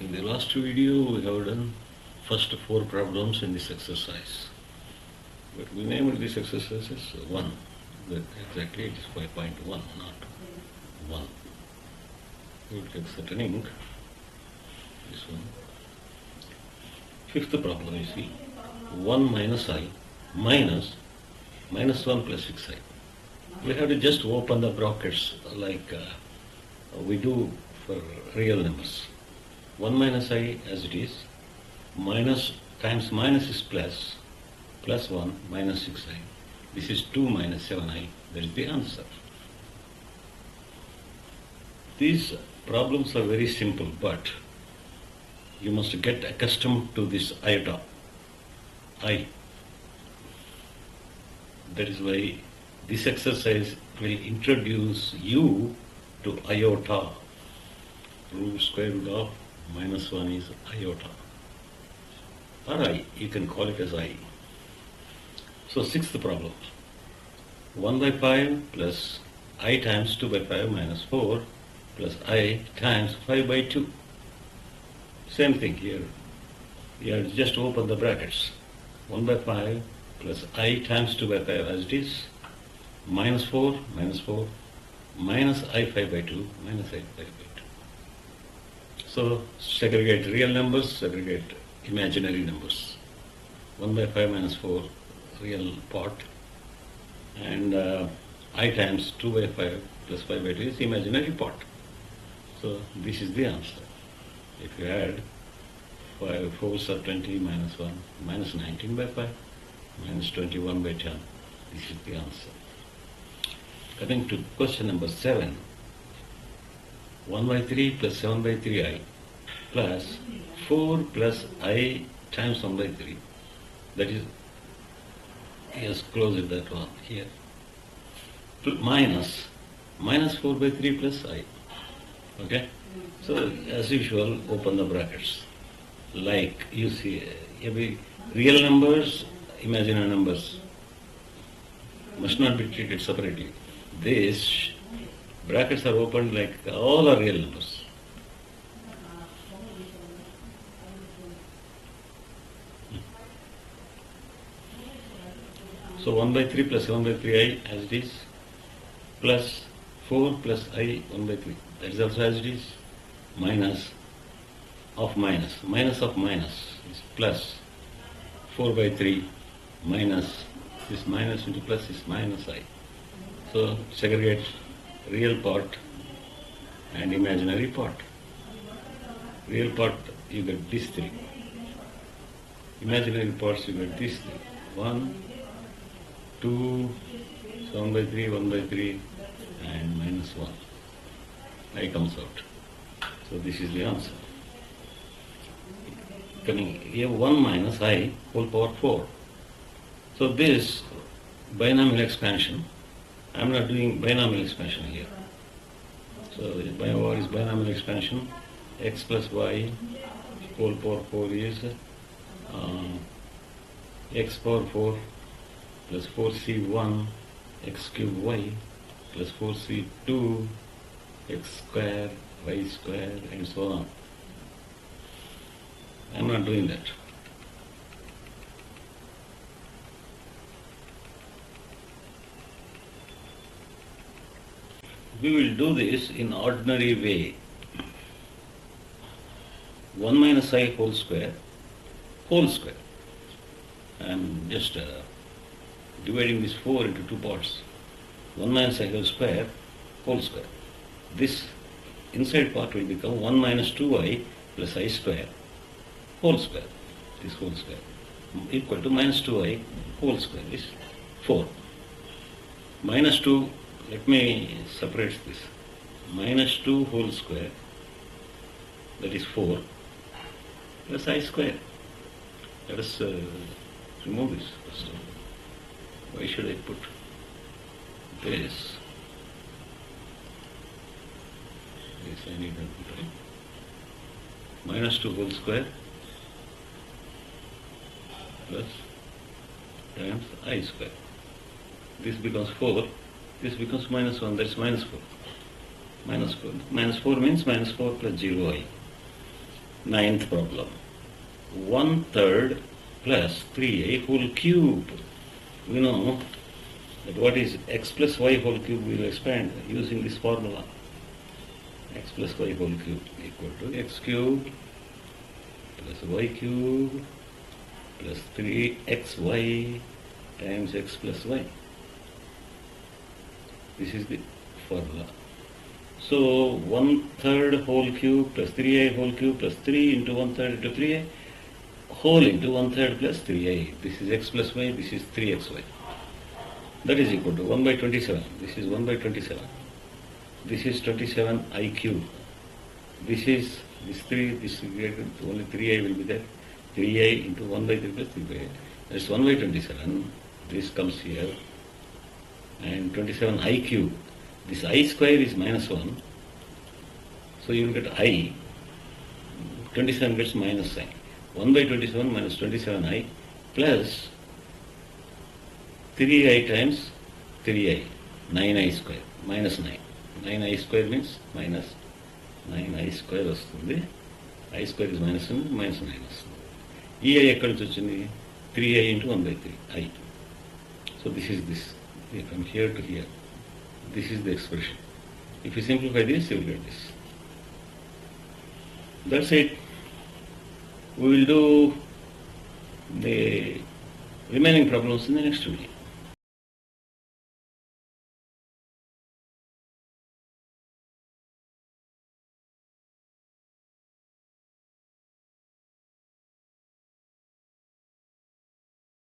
In the last video, we have done first 4 problems in this exercise. But we named this exercise as 1. But exactly it is 5.1, not 1. We will take certain ink. This one. Fifth problem, you see. 1 minus I minus 1 plus 6i. We have to just open the brackets like we do for real numbers. 1 minus I as it is, minus times minus is plus, plus 1 minus 6i. This is 2 minus 7i. That is the answer. These problems are very simple, but you must get accustomed to this iota, I. That is why this exercise will introduce you to iota. Root square root of minus 1 is iota. Or I, you can call it as I. So sixth problem. 1 by 5 plus I times 2 by 5 minus 4 plus I times 5 by 2. Same thing here. You have to just open the brackets. 1 by 5 plus I times 2 by 5 as it is, minus 4, minus I 5 by 2, minus I 5 by 2. So segregate real numbers, segregate imaginary numbers. 1 by 5 minus 4, real part, and I times 2 by 5 plus 5 by 2 is imaginary part. So this is the answer. If you add 5 4s are 20 minus 1 minus 19 by 5 minus 21 by 10, this is the answer. Coming to question number 7. 1 by 3 plus 7 by 3i plus 4 plus I times 1 by 3. That is, yes, close it that one here. Minus 4 by 3 plus I. Okay? So, as usual, open the brackets. Like you see, every real numbers, imaginary numbers must not be treated separately. These brackets are opened like all are real numbers. So 1 by 3 plus 1 by 3i as it is, plus 4 plus I 1 by 3. That is also as it is, minus of minus. Minus of minus is plus 4 by 3 minus this minus into plus is minus I. So segregate real part and imaginary part. Real part you get these 3. Imaginary parts you get these 3. 1, 2, 7 by 3, 1 by 3 and minus 1. I comes out. So this is the answer. Coming here 1 minus I whole power 4. So this binomial expansion, I am not doing binomial expansion here. So what is binomial expansion? X plus y whole power 4 is x power 4 plus 4c1 x cube y plus 4c2 x square y square and so on. I am not doing that. We will do this in ordinary way. 1 minus I whole square. I am just dividing this 4 into 2 parts. 1 minus I whole square. This inside part will become 1 minus 2i plus I square whole square. This whole square equal to minus 2i whole square is 4. Minus 2, let me separate this. Minus 2 whole square, that is 4, plus I square. Let us remove this first. Why should I put this? This I need to put minus 2 whole square plus times I square. This becomes 4. This becomes minus 1, that's minus 4. Minus 4 means minus 4 plus 0i. Ninth problem. 1/3 plus 3a whole cube. We know that what is x plus y whole cube, we will expand using this formula. X plus y whole cube equal to x cube plus y cube plus 3xy times x plus y. This is the formula. So 1/3 whole cube plus 3a whole cube plus 3 into 1/3 into 3a whole into 1/3 plus 3a. This is x plus y, this is 3xy. That is equal to 1 by 27. This is 1 by 27. This is 27i cube. This is this 3, this is greater, only 3a will be there. 3a into 1 by 3 plus 3 by 8. That's 1 by 27. This comes here. And 27i cube. This I square is minus 1. So you will get I. 27 gets minus sign. 1 by 27 minus 27i plus 3i times 3i. 9i square. Minus 9. 9i square means minus 9i square వస్తుంది. I square is minus 1, minus 9 వస్తుంది. ఈ I ఎక్కడి నుంచి వచ్చింది? 3i into 1 by 3. I. So this is this. From here to here. This is the expression. If you simplify this, you will get this. That's it. We will do the remaining problems in the next video.